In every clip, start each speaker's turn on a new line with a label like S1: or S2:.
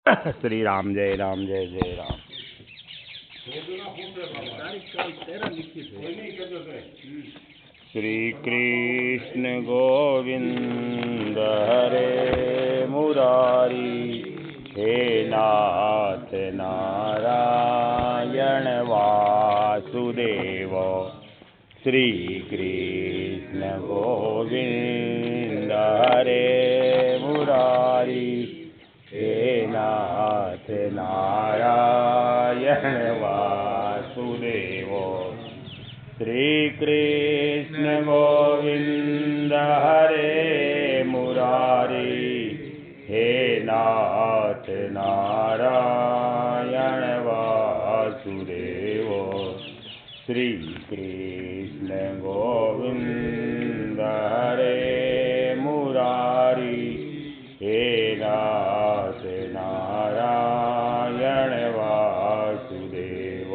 S1: श्री राम जय राम जय जय राम। श्री कृष्ण गोविंद हरे मुरारी, हे नाथ नारायण वासुदेव। श्री कृष्ण गोविंद हरे मुरारी, हे नाथ नारायण वासुदेव। श्री कृष्ण गोविंद हरे मुरारी, हे नाथ नारायण वासुदेव। श्री कृष्ण गोविंद हरे मुरारी, हे नाथ नारायण वासुदेव।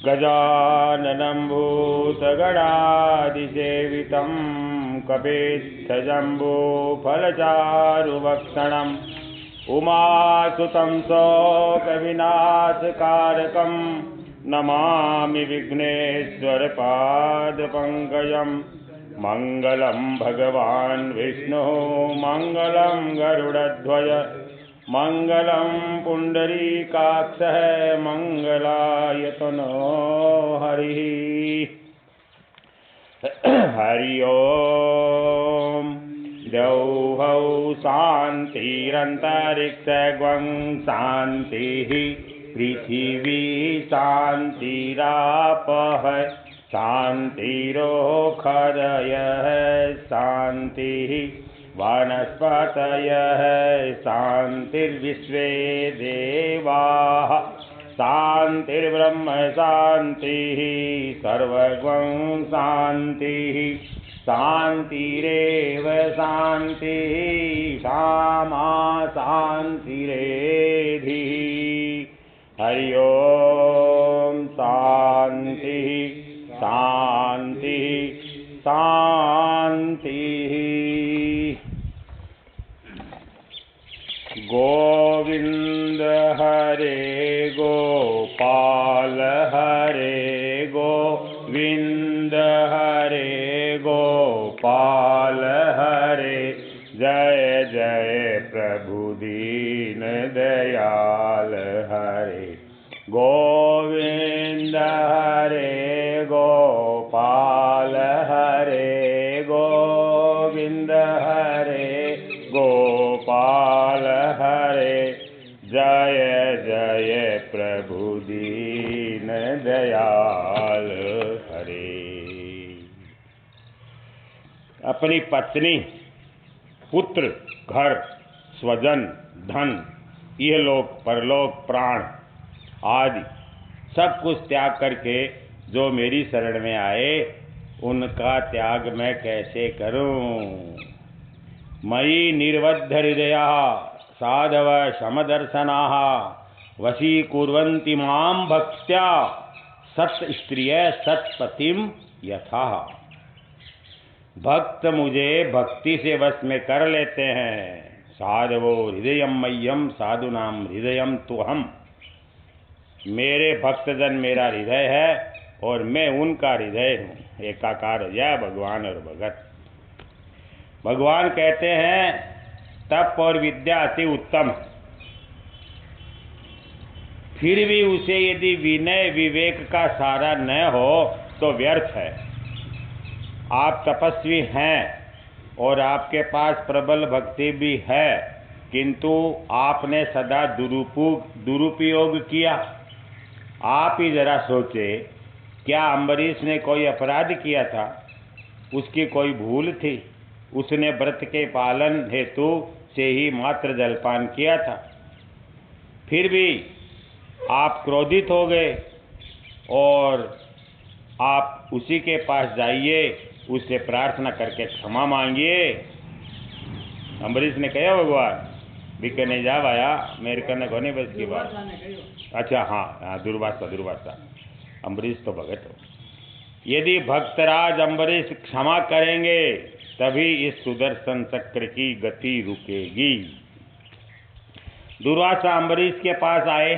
S1: गजाननं भूतगणाधिसेवितं कपित्थजम्बूफलचारुभक्षणम् उमासुतं शोकविनाशकारकं नमामि विघ्नेश्वरपादपङ्कजं। मङ्गलं भगवान् विष्णु मङ्गलं गरुडध्वज मङ्गलं पुण्डरीकाक्षः मङ्गलायतनो हरिः। हरि ओम्। द्यौः शान्तिरन्तरिक्षगं शान्तिः, पृथिवी शान्तिरापः शान्तिरोषधयः शान्तिः, वनस्पतयः शान्तिर्विश्वे देवाः शान्तिर्ब्रह्म शान्तिः, सर्वगं शान्तिः शान्तिरेव शान्तिः, सामा शान्तिरेधिः। हरि ओम्। शान्तिः शान्तिः शान्तिः। गोविंद हरे गोपाल हरे गोविंद हरे गोपाल हरे, जय जय प्रभु दीन दयाल हरे। गोविंद हरे गोपाल हरे गोविंद हरे गोपाल हरे, जय जय प्रभु दीन दयाल हरे। अपनी पत्नी, पुत्र, घर, स्वजन, धन, इहलोक परलोक, प्राण आदि सब कुछ त्याग करके जो मेरी शरण में आए, उनका त्याग मैं कैसे करूं। मयि निर्बद्ध हृदया साधव समदर्शनाः वशीकुर्वन्ति मां भक्त्या, सत स्त्रिय सतपतिम यथा। भक्त मुझे भक्ति से वश में कर लेते हैं। साधवो हृदयम मह्यम साधुनाम हृदयम तुहम। मेरे भक्तजन मेरा हृदय है और मैं उनका हृदय हूँ। एकाकार जय भगवान और भगत। भगवान कहते हैं तप और विद्या अति उत्तम, फिर भी उसे यदि विनय विवेक का सहारा न हो तो व्यर्थ है। आप तपस्वी हैं और आपके पास प्रबल भक्ति भी है, किंतु आपने सदा दुरुपयोग किया। आप ही जरा सोचे, क्या अम्बरीश ने कोई अपराध किया था? उसकी कोई भूल थी? उसने व्रत के पालन हेतु से ही मात्र जलपान किया था, फिर भी आप क्रोधित हो गए और आप उसी के पास जाइए, उससे प्रार्थना करके क्षमा मांगिए। अम्बरीश ने कहा भगवान बिके नहीं जा भाया मेरे करने को नहीं बस की बात। अच्छा हाँ, दुर्वासा अम्बरीश तो भगत हो। यदि भक्तराज अम्बरीश क्षमा करेंगे तभी इस सुदर्शन चक्र की गति रुकेगी। दुर्वासा अम्बरीश के पास आए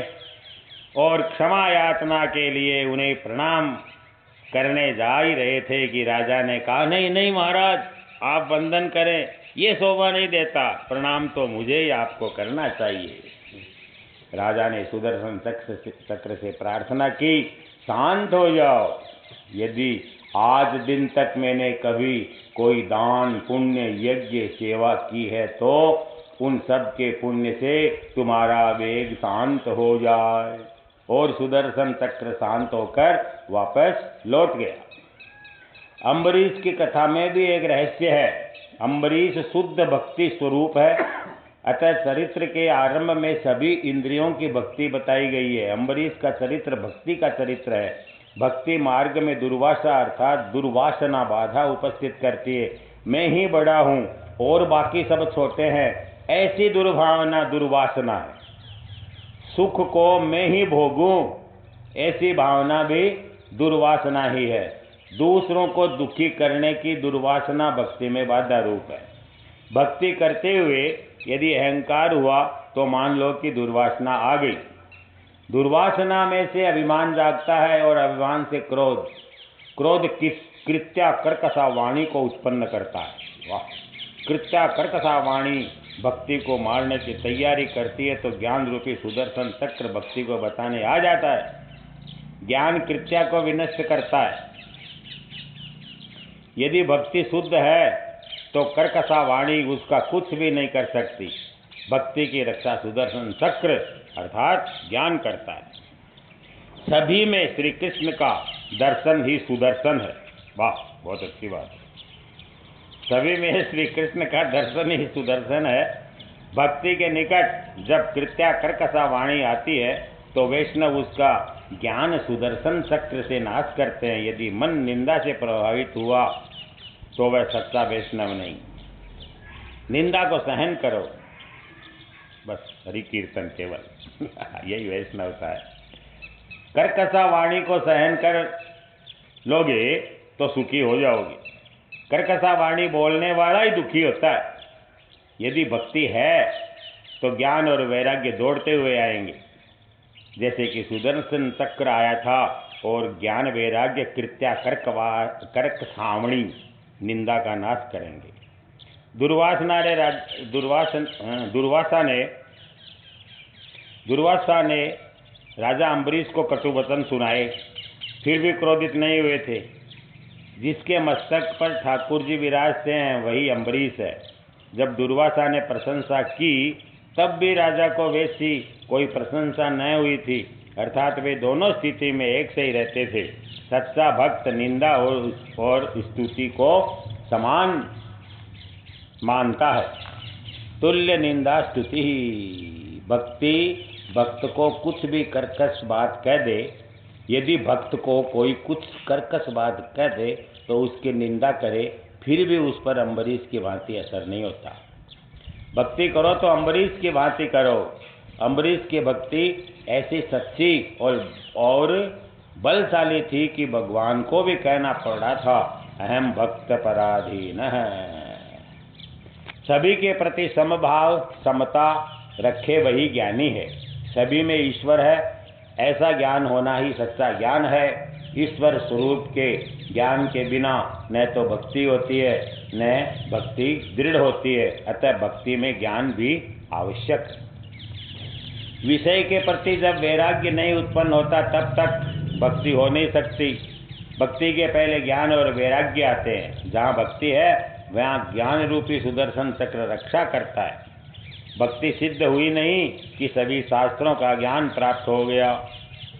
S1: और क्षमा याचना के लिए उन्हें प्रणाम करने जा ही रहे थे कि राजा ने कहा, नहीं नहीं महाराज, आप वंदन करें, ये शोभा नहीं देता, प्रणाम तो मुझे ही आपको करना चाहिए। राजा ने सुदर्शन चक्र से प्रार्थना की, शांत हो जाओ। यदि आज दिन तक मैंने कभी कोई दान पुण्य यज्ञ सेवा की है तो उन सब के पुण्य से तुम्हारा वेग शांत हो जाए। और सुदर्शन चक्र शांत होकर वापस लौट गया। अम्बरीश की कथा में भी एक रहस्य है। अम्बरीश शुद्ध भक्ति स्वरूप है, अतः चरित्र के आरंभ में सभी इंद्रियों की भक्ति बताई गई है। अम्बरीश का चरित्र भक्ति का चरित्र है। भक्ति मार्ग में दुर्वासा अर्थात दुर्वासना बाधा उपस्थित करती है। मैं ही बड़ा हूँ और बाकी सब छोटे हैं, ऐसी दुर्भावना दुर्वासना है। सुख को मैं ही भोगूं, ऐसी भावना भी दुर्वासना ही है। दूसरों को दुखी करने की दुर्वासना भक्ति में बाधा रूप है। भक्ति करते हुए यदि अहंकार हुआ तो मान लो कि दुर्वासना आ गई। दुर्वासना में से अभिमान जागता है और अभिमान से क्रोध। क्रोध कृत्या कर्कशा वाणी को उत्पन्न करता है। वाह! कृत्या कर्कशा वाणी भक्ति को मारने की तैयारी करती है तो ज्ञान रूपी सुदर्शन चक्र भक्ति को बताने आ जाता है। ज्ञान कृत्या को विनष्ट करता है। यदि भक्ति शुद्ध है तो कर्कशा वाणी उसका कुछ भी नहीं कर सकती। भक्ति की रक्षा सुदर्शन चक्र अर्थात ज्ञान करता है। सभी में श्री कृष्ण का दर्शन ही सुदर्शन है। वाह, बहुत अच्छी बात है। सभी में श्री कृष्ण का दर्शन ही सुदर्शन है। भक्ति के निकट जब कृत्या कर्कशा वाणी आती है तो वैष्णव उसका ज्ञान सुदर्शन चक्र से नाश करते हैं। यदि मन निंदा से प्रभावित हुआ तो वह सच्चा वैष्णव नहीं। निंदा को सहन करो, बस हरि कीर्तन केवल यही वैष्णवता है। कर्कशा वाणी को सहन कर लोगे तो सुखी हो जाओगे। कर्कशा वाणी बोलने वाला ही दुखी होता है। यदि भक्ति है तो ज्ञान और वैराग्य दौड़ते हुए आएंगे, जैसे कि सुदर्शन चक्र आया था और ज्ञान वैराग्य कृत्या कर्क सावणी निंदा का नाश करेंगे। दुर्वासा ने राजा अम्बरीश को कटु वचन सुनाए, फिर भी क्रोधित नहीं हुए थे। जिसके मस्तक पर ठाकुर जी विराजते हैं वही अम्बरीश है। जब दुर्वासा ने प्रशंसा की तब भी राजा को वैसी कोई प्रशंसा न हुई थी, अर्थात वे दोनों स्थिति में एक से ही रहते थे। सच्चा भक्त निंदा और स्तुति को समान मानता है। तुल्य निंदा स्तुति ही। भक्ति भक्त को कुछ भी कर्कश बात कह दे, यदि भक्त को कोई कुछ कर्कश बात कह दे तो उसकी निंदा करे, फिर भी उस पर अम्बरीश की भांति असर नहीं होता। भक्ति करो तो अम्बरीश की भांति करो। अम्बरीश की भक्ति ऐसी सच्ची और बलशाली थी कि भगवान को भी कहना पड़ा था, अहम भक्त पराधीन है। सभी के प्रति समभाव समता रखे वही ज्ञानी है। सभी में ईश्वर है, ऐसा ज्ञान होना ही सच्चा ज्ञान है। ईश्वर स्वरूप के ज्ञान के बिना न तो भक्ति होती है न भक्ति दृढ़ होती है। अतः भक्ति में ज्ञान भी आवश्यक है। विषय के प्रति जब वैराग्य नहीं उत्पन्न होता तब तक भक्ति हो नहीं सकती। भक्ति के पहले ज्ञान और वैराग्य आते हैं। जहाँ भक्ति है वहाँ ज्ञान रूपी सुदर्शन चक्र रक्षा करता है। भक्ति सिद्ध हुई नहीं कि सभी शास्त्रों का ज्ञान प्राप्त हो गया।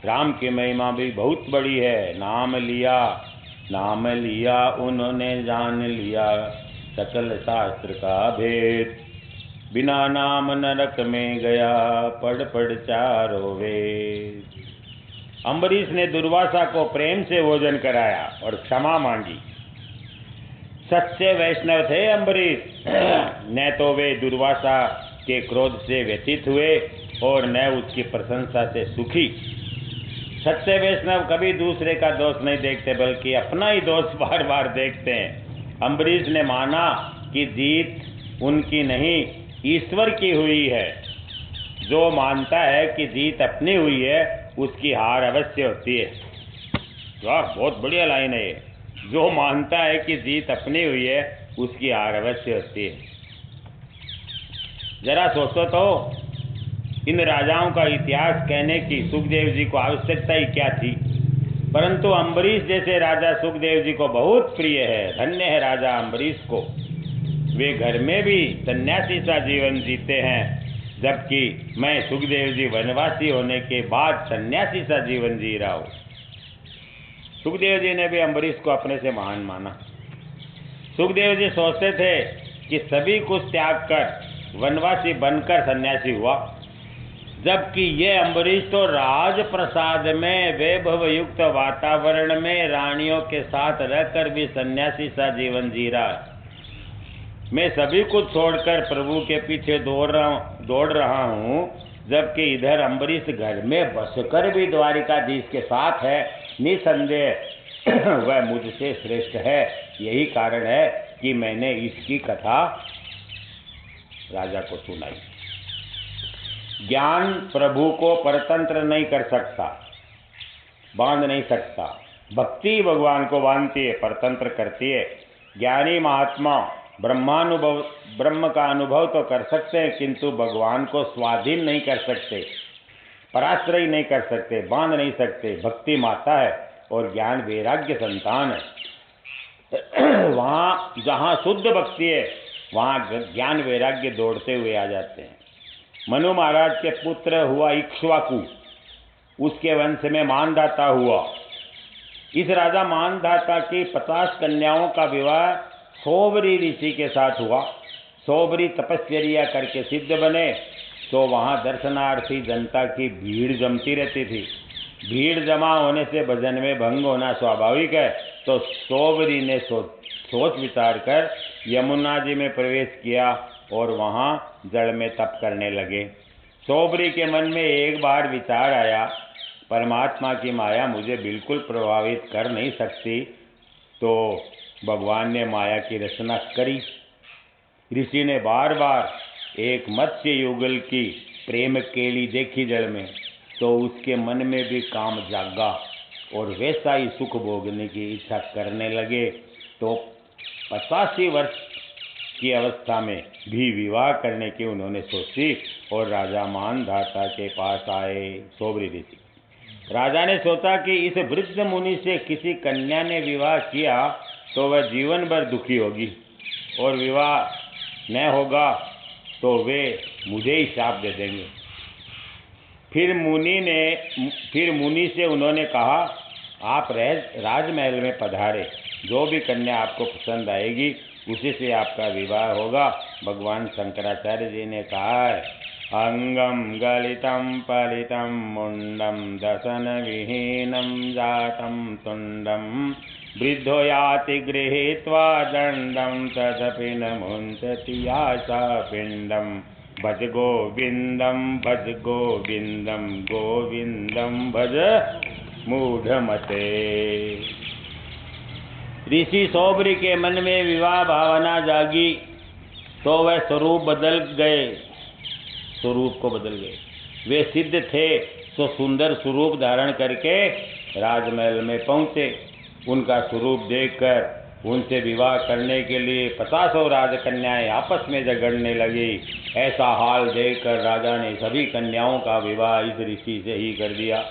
S1: राम की महिमा भी बहुत बड़ी है। नाम लिया उन्होंने जान लिया, सकल शास्त्र का भेद। बिना नाम नरक में गया, पढ़ चारों वेद। अम्बरीश ने दुर्वासा को प्रेम से भोजन कराया और क्षमा मांगी। सच्चे वैष्णव थे अम्बरीश। न तो वे दुर्वासा के क्रोध से व्यथित हुए और न उसकी प्रशंसा से सुखी। सच्चे वैष्णव कभी दूसरे का दोष नहीं देखते बल्कि अपना ही दोष बार बार देखते हैं। अम्बरीश ने माना कि जीत उनकी नहीं ईश्वर की हुई है। जो मानता है कि जीत अपनी हुई है उसकी हार अवश्य होती है। वाह, बहुत बढ़िया लाइन है ये। जो मानता है कि जीत अपनी हुई है उसकी हार अवश्य होती है। जरा सोचो तो, इन राजाओं का इतिहास कहने की सुखदेव जी को आवश्यकता ही क्या थी, परंतु अम्बरीश जैसे राजा सुखदेव जी को बहुत प्रिय है। धन्य है राजा अम्बरीश को। वे घर में भी सन्यासी सा जीवन जीते हैं, जबकि मैं सुखदेव जी वनवासी होने के बाद सन्यासी सा जीवन जी रहा हूँ। सुखदेव जी ने भी अम्बरीश को अपने से महान माना। सुखदेव जी सोचते थे कि सभी कुछ त्याग कर वनवासी बनकर सन्यासी हुआ, जबकि ये अम्बरीश तो राजप्रसाद में वैभव युक्त वातावरण में रानियों के साथ रहकर भी सन्यासी सा जीवन जी रहा है। मैं सभी कुछ छोड़कर प्रभु के पीछे दौड़ रहा हूँ, जबकि इधर अम्बरीश घर में बसकर भी द्वारिकाधीश के साथ है। निसंदेह वह मुझसे श्रेष्ठ है। यही कारण है कि मैंने इसकी कथा राजा को सुनाई। ज्ञान प्रभु को परतंत्र नहीं कर सकता, बांध नहीं सकता। भक्ति भगवान को बांधती है, परतंत्र करती है। ज्ञानी महात्मा ब्रह्म का अनुभव तो कर सकते हैं, किंतु भगवान को स्वाधीन नहीं कर सकते, पराश्रय नहीं कर सकते, बांध नहीं सकते। भक्ति माता है और ज्ञान वैराग्य संतान है। वहाँ जहाँ शुद्ध भक्ति है वहाँ ज्ञान वैराग्य दौड़ते हुए आ जाते हैं। मनु महाराज के पुत्र हुआ इक्ष्वाकु, उसके वंश में मानधाता हुआ। इस राजा मानधाता की 50 कन्याओं का विवाह सोबरी ऋषि के साथ हुआ। सोबरी तपस्या करके सिद्ध बने तो वहाँ दर्शनार्थी जनता की भीड़ जमती रहती थी। भीड़ जमा होने से भजन में भंग होना स्वाभाविक है। तो सोबरी ने सोच विचार कर यमुना जी में प्रवेश किया और वहाँ जल में तप करने लगे। सोबरी के मन में एक बार विचार आया, परमात्मा की माया मुझे बिल्कुल प्रभावित कर नहीं सकती। तो भगवान ने माया की रचना करी। ऋषि ने बार बार एक मत्स्य युगल की प्रेम केली देखी जल में, तो उसके मन में भी काम जागा और वैसा ही सुख भोगने की इच्छा करने लगे। तो 85 वर्ष की अवस्था में भी विवाह करने की उन्होंने सोची और राजा मानधाता के पास आए। सोबरी ऋषि, राजा ने सोचा कि इस वृद्ध मुनि से किसी कन्या ने विवाह किया तो वह जीवन भर दुखी होगी, और विवाह न होगा तो वे मुझे ही शाप दे देंगे। फिर मुनि से उन्होंने कहा, आप राजमहल में पधारे, जो भी कन्या आपको पसंद आएगी उसी से आपका विवाह होगा। भगवान शंकराचार्य जी ने कहा है, अंगम गलितम पलितम मुंडम दशन विहीनम जातम तुंडम वृद्धो याति गृहीत्वा दंडम तदपि न मुंचति आशा पिंडम भज गोविंदम गोविंदम भज मूढ़मते। ऋषि सोबरी के मन में विवाह भावना जागी तो वह स्वरूप को बदल गए। वे सिद्ध थे तो सुंदर स्वरूप धारण करके राजमहल में पहुँचे। उनका स्वरूप देखकर उनसे विवाह करने के लिए 50 राजकन्याएं आपस में झगड़ने लगी। ऐसा हाल देखकर राजा ने सभी कन्याओं का विवाह इस ऋषि से ही कर दिया।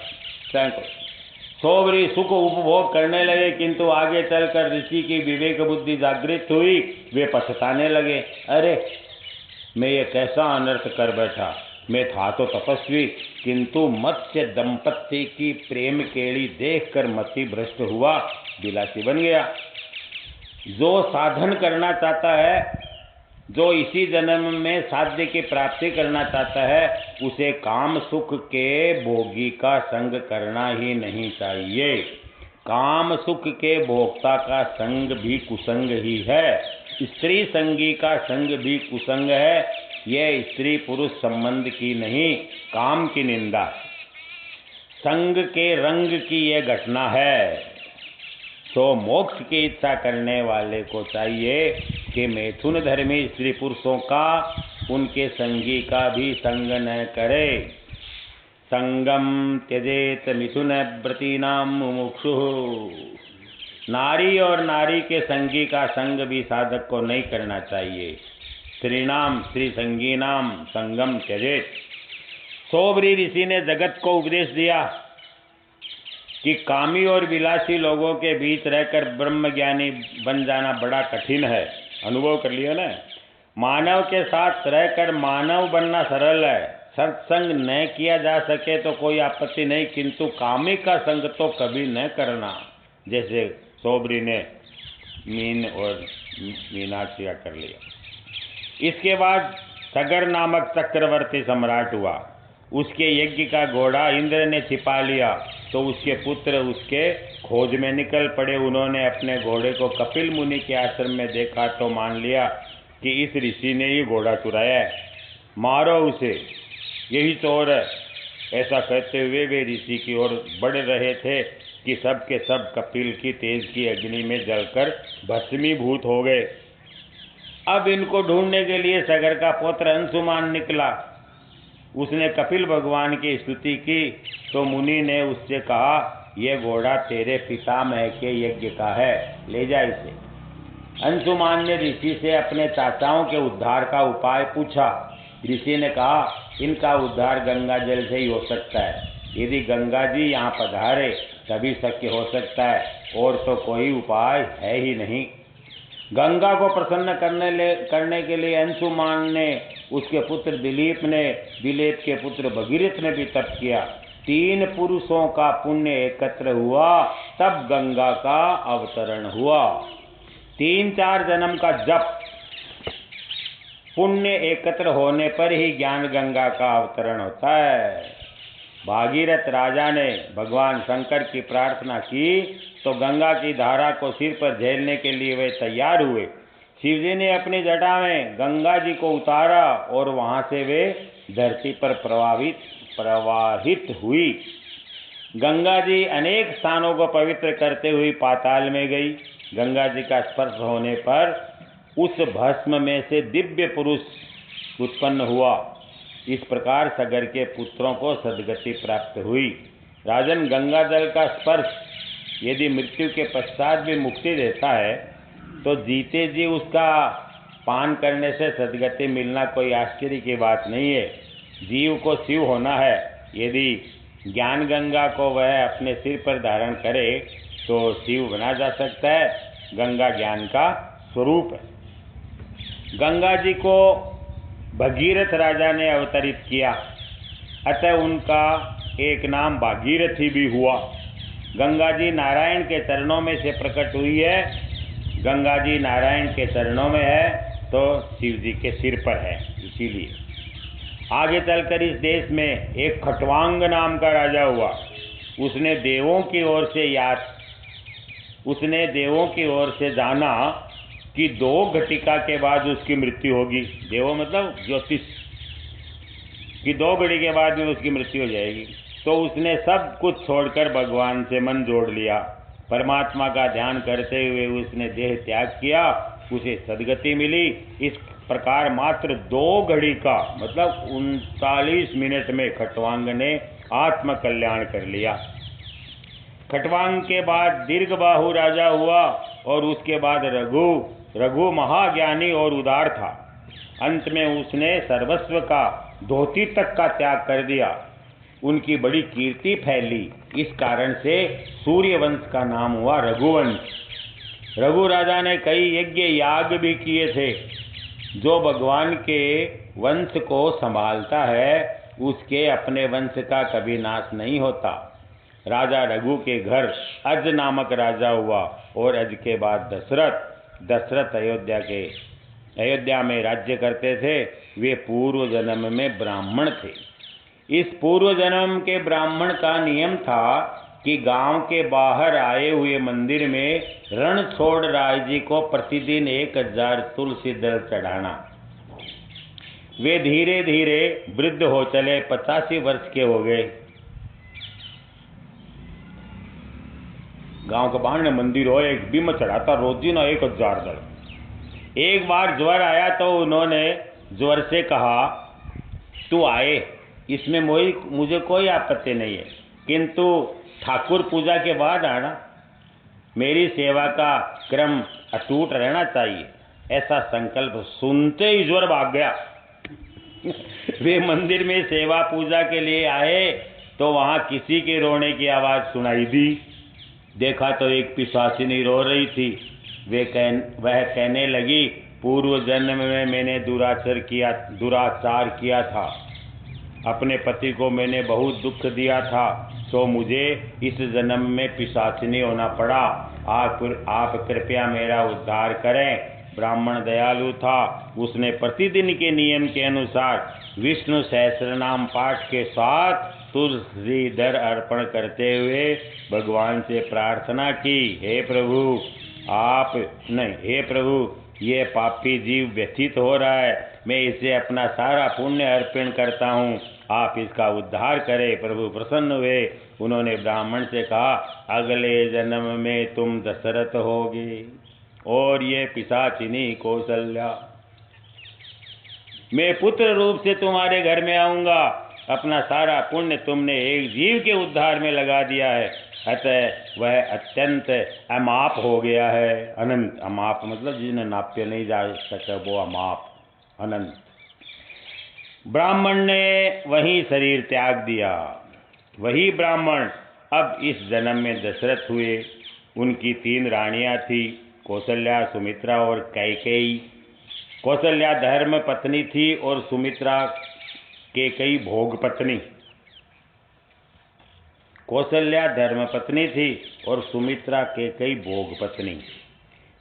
S1: सोबरी सुख उपभोग करने लगे, किंतु आगे चलकर ऋषि की विवेक बुद्धि जागृत हुई। वे पछताने लगे, अरे मैं ये कैसा अनर्थ कर बैठा। मैं था तो तपस्वी, किंतु मत्स्य दंपत्ति की प्रेम केड़ी देखकर मति भ्रष्ट हुआ, विलासी बन गया। जो साधन करना चाहता है, जो इसी जन्म में साध्य की प्राप्ति करना चाहता है, उसे काम सुख के भोगी का संग करना ही नहीं चाहिए। काम सुख के भोक्ता का संग भी कुसंग ही है। स्त्री संगी का संग भी कुसंग है। यह स्त्री पुरुष संबंध की नहीं, काम की निंदा, संग के रंग की यह घटना है। तो मोक्ष की इच्छा करने वाले को चाहिए कि मैथुन धर्मी स्त्री पुरुषों का उनके संगी का भी संग न करे। संगम त्यजेत मिथुन व्रतीनाम मुमुक्षु। नारी और नारी के संगी का संग भी साधक को नहीं करना चाहिए। स्त्रीणाम स्त्री संगीनाम संगम त्यजेत। सोबरी ऋषि ने जगत को उपदेश दिया कि कामी और विलासी लोगों के बीच रहकर ब्रह्मज्ञानी बन जाना बड़ा कठिन है। अनुभव कर लिया ना। मानव के साथ रहकर मानव बनना सरल है। सत्संग न किया जा सके तो कोई आपत्ति नहीं, किंतु कामी का संग तो कभी न करना, जैसे सोबरी ने मीन और मीनाक्षी का कर लिया। इसके बाद सगर नामक चक्रवर्ती सम्राट हुआ। उसके यज्ञ का घोड़ा इंद्र ने छिपा लिया तो उसके पुत्र उसके खोज में निकल पड़े। उन्होंने अपने घोड़े को कपिल मुनि के आश्रम में देखा तो मान लिया कि इस ऋषि ने ये घोड़ा चुराया है, मारो उसे, यही चोर है। ऐसा कहते हुए वे ऋषि की ओर बढ़ रहे थे कि सब के सब कपिल की तेज की अग्नि में जलकर भस्मीभूत हो गए। अब इनको ढूंढने के लिए सगर का पुत्र अंशुमान निकला। उसने कपिल भगवान की स्तुति की तो मुनि ने उससे कहा, यह घोड़ा तेरे पितामह के यज्ञ का है, ले जा इसे। अंशुमान ने ऋषि से अपने चाचाओं के उद्धार का उपाय पूछा। ऋषि ने कहा, इनका उद्धार गंगा जल से ही हो सकता है। यदि गंगा जी यहाँ पधारे तभी शक्य हो सकता है, और तो कोई उपाय है ही नहीं। गंगा को प्रसन्न करने के लिए अंशुमान ने, उसके पुत्र दिलीप ने, दिलीप के पुत्र भगीरथ ने भी तप किया। 3 पुरुषों का पुण्य एकत्र हुआ, तब गंगा का अवतरण हुआ। 3-4 जन्म का जप पुण्य एकत्र होने पर ही ज्ञान गंगा का अवतरण होता है। भागीरथ राजा ने भगवान शंकर की प्रार्थना की तो गंगा की धारा को सिर पर झेलने के लिए वे तैयार हुए। शिवजी ने अपनी जटा में गंगा जी को उतारा और वहां से वे धरती पर प्रवाहित हुई। गंगा जी अनेक स्थानों को पवित्र करते हुए पाताल में गई। गंगा जी का स्पर्श होने पर उस भस्म में से दिव्य पुरुष उत्पन्न हुआ। इस प्रकार सगर के पुत्रों को सद्गति प्राप्त हुई। राजन, गंगा जल का स्पर्श यदि मृत्यु के पश्चात भी मुक्ति देता है तो जीते जी उसका पान करने से सद्गति मिलना कोई आश्चर्य की बात नहीं है। जीव को शिव होना है। यदि ज्ञान गंगा को वह अपने सिर पर धारण करे तो शिव बना जा सकता है। गंगा ज्ञान का स्वरूप है। गंगा जी को भगीरथ राजा ने अवतरित किया, अतः उनका एक नाम भागीरथी भी हुआ। गंगा जी नारायण के चरणों में से प्रकट हुई है। गंगा जी नारायण के चरणों में है तो शिव जी के सिर पर है। इसीलिए आगे चलकर इस देश में एक खटवांग नाम का राजा हुआ। उसने देवों की ओर से जाना कि 2 घटिका के बाद उसकी मृत्यु होगी। देवों मतलब ज्योतिष कि 2 घड़ी के बाद में उसकी मृत्यु हो जाएगी। तो उसने सब कुछ छोड़कर भगवान से मन जोड़ लिया। परमात्मा का ध्यान करते हुए उसने देह त्याग किया। उसे सद्गति मिली। इस प्रकार मात्र 2 घड़ी का मतलब 39 मिनट में खटवांग ने आत्म कल्याण कर लिया। खटवांग के बाद दीर्घबाहु राजा हुआ और उसके बाद रघु महाज्ञानी और उदार था। अंत में उसने सर्वस्व का धोती तक का त्याग कर दिया। उनकी बड़ी कीर्ति फैली। इस कारण से सूर्यवंश का नाम हुआ रघुवंश। रघु राजा ने कई यज्ञ याग भी किए थे। जो भगवान के वंश को संभालता है उसके अपने वंश का कभी नाश नहीं होता। राजा रघु के घर अज नामक राजा हुआ और अज के बाद दशरथ अयोध्या में राज्य करते थे। वे पूर्व जन्म में ब्राह्मण थे। इस पूर्व जन्म के ब्राह्मण का नियम था कि गांव के बाहर आए हुए मंदिर में रणछोड़ राय जी को प्रतिदिन 1000 तुलसी दल चढ़ाना। वे धीरे धीरे वृद्ध हो चले, 85 वर्ष के हो गए। गांव के बाहर मंदिर हो, एक बिम चढ़ाता रोजी ना 1000 दल। एक बार ज्वर आया तो उन्होंने जोर से कहा, तू आए, इसमें मुझे कोई आपत्ति नहीं है, किंतु ठाकुर पूजा के बाद आना, मेरी सेवा का क्रम अटूट रहना चाहिए। ऐसा संकल्प सुनते ही ज्वर भाग गया। वे मंदिर में सेवा पूजा के लिए आए तो वहां किसी के रोने की आवाज सुनाई दी। देखा तो एक पिशाचिनी रो रही थी। वह कहने लगी, पूर्व जन्म में मैंने दुराचार किया था, अपने पति को मैंने बहुत दुख दिया था, तो मुझे इस जन्म में पिशाचिनी होना पड़ा। आप कृपया मेरा उद्धार करें। ब्राह्मण दयालु था, उसने प्रतिदिन के नियम के अनुसार विष्णु सहस्रनाम पाठ के साथ तुलसी दर अर्पण करते हुए भगवान से प्रार्थना की, हे प्रभु, ये पापी जीव व्यथित हो रहा है, मैं इसे अपना सारा पुण्य अर्पण करता हूँ, आप इसका उद्धार करें। प्रभु प्रसन्न हुए। उन्होंने ब्राह्मण से कहा, अगले जन्म में तुम दशरथ होगे और ये पिशाचिनी कौशल्या। मैं पुत्र रूप से तुम्हारे घर में आऊँगा। अपना सारा पुण्य तुमने एक जीव के उद्धार में लगा दिया है, अतः वह अत्यंत अमाप हो गया है। अनंत, अमाप मतलब जिन्हें नाप्य नहीं जा सके वो अमाप, अनंत। ब्राह्मण ने वही शरीर त्याग दिया। वही ब्राह्मण अब इस जन्म में दशरथ हुए। उनकी 3 रानियां थी, कौशल्या, सुमित्रा और कैकेयी। कौशल्या धर्म पत्नी थी और सुमित्रा कैकेयी भोग पत्नी। कौशल्या धर्म पत्नी थी और सुमित्रा कैकेयी भोग पत्नी।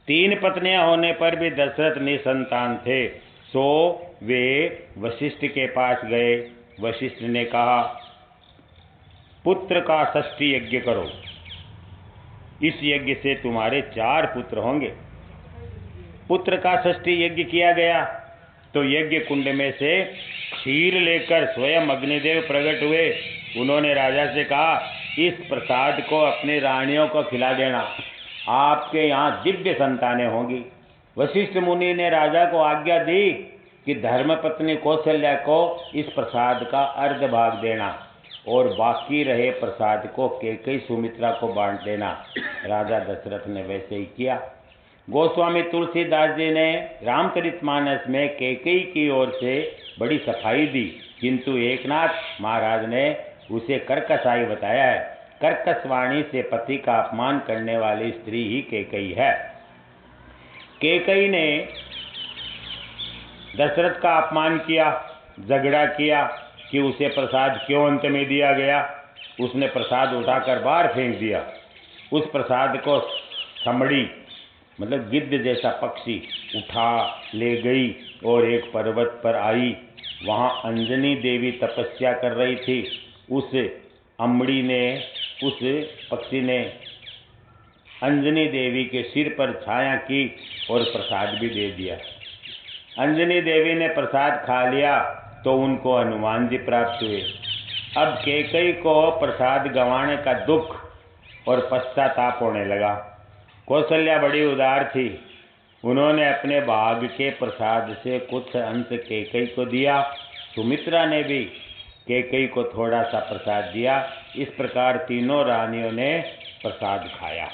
S1: 3 पत्नियां होने पर भी दशरथ निसंतान थे, तो वे वशिष्ठ के पास गए। वशिष्ठ ने कहा, पुत्र का षष्ठी यज्ञ करो, इस यज्ञ से तुम्हारे 4 पुत्र होंगे। पुत्र का षष्ठी यज्ञ किया गया तो यज्ञ कुंड में से क्षीर लेकर स्वयं अग्निदेव प्रकट हुए। उन्होंने राजा से कहा, इस प्रसाद को अपनी रानियों को खिला देना, आपके यहाँ दिव्य संतानें होंगी। वशिष्ठ मुनि ने राजा को आज्ञा दी कि धर्मपत्नी कौशल्या को इस प्रसाद का अर्ध भाग देना और बाकी रहे प्रसाद को कैकेयी सुमित्रा को बांट देना। राजा दशरथ ने वैसे ही किया। गोस्वामी तुलसीदास जी ने रामचरितमानस में कैकेयी की ओर से बड़ी सफाई दी, किंतु एकनाथ महाराज ने उसे कर्कशाई बताया है। कर्कश वाणी से पति का अपमान करने वाली स्त्री ही कैकेयी है। कैकेयी ने दशरथ का अपमान किया, झगड़ा किया कि उसे प्रसाद क्यों अंत में दिया गया। उसने प्रसाद उठाकर बाहर फेंक दिया। उस प्रसाद को समड़ी मतलब गिद्ध जैसा पक्षी उठा ले गई और एक पर्वत पर आई। वहाँ अंजनी देवी तपस्या कर रही थी। उस पक्षी ने अंजनी देवी के सिर पर छाया की और प्रसाद भी दे दिया। अंजनी देवी ने प्रसाद खा लिया तो उनको हनुमान जी प्राप्त हुए। अब कैकेयी को प्रसाद गंवाने का दुख और पश्चाताप होने लगा। कौशल्या बड़ी उदार थी। उन्होंने अपने भाग के प्रसाद से कुछ अंश कैकेयी को दिया। सुमित्रा ने भी कैकेयी को थोड़ा सा प्रसाद दिया। इस प्रकार तीनों रानियों ने प्रसाद खाया।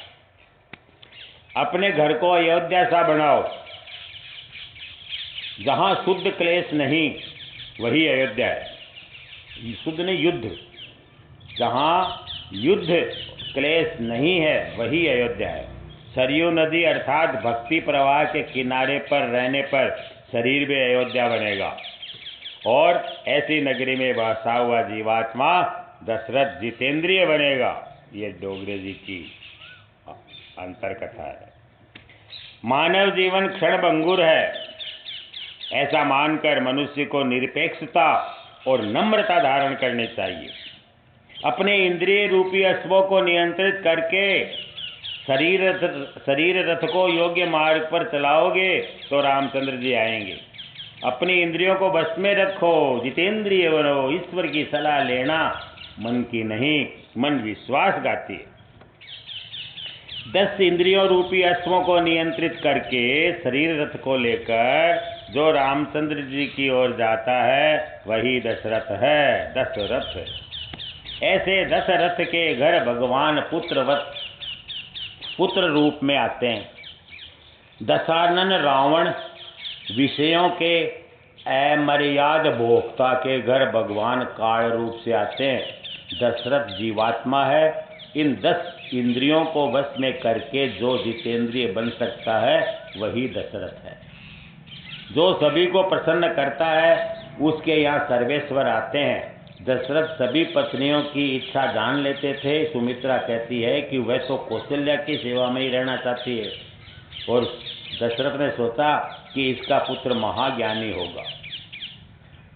S1: अपने घर को अयोध्या सा बनाओ, जहाँ शुद्ध क्लेश नहीं वही अयोध्या है। शुद्ध नहीं, युद्ध, जहाँ युद्ध क्लेश नहीं है वही अयोध्या है। सरयू नदी अर्थात भक्ति प्रवाह के किनारे पर रहने पर शरीर में अयोध्या बनेगा और ऐसी नगरी में बसा हुआ जीवात्मा दशरथ जितेंद्रिय बनेगा। ये डोगरे जी की अंतर कथा है। मानव जीवन क्षणभंगुर है, ऐसा मानकर मनुष्य को निरपेक्षता और नम्रता धारण करनी चाहिए। अपने इंद्रिय रूपी अश्वों को नियंत्रित करके शरीर रथ को योग्य मार्ग पर चलाओगे तो रामचंद्र जी आएंगे। अपनी इंद्रियों को बस में रखो, जितेंद्रिय बनो। ईश्वर की सलाह लेना मन की नहीं, मन विश्वासघाती है। 10 इंद्रियों रूपी अश्वों को नियंत्रित करके शरीर रथ को लेकर जो रामचंद्र जी की ओर जाता है वही दशरथ है। दशरथ ऐसे दशरथ के घर भगवान पुत्र रूप में आते हैं। दशानन रावण विषयों के अमर्याद भोक्ता के घर भगवान काल रूप से आते हैं। दशरथ जीवात्मा है। इन 10 इंद्रियों को वश में करके जो जितेंद्रिय बन सकता है वही दशरथ है। जो सभी को प्रसन्न करता है उसके यहाँ सर्वेश्वर आते हैं। दशरथ सभी पत्नियों की इच्छा जान लेते थे। सुमित्रा कहती है कि वह तो कौशल्या की सेवा में ही रहना चाहती है, और दशरथ ने सोचा कि इसका पुत्र महाज्ञानी होगा।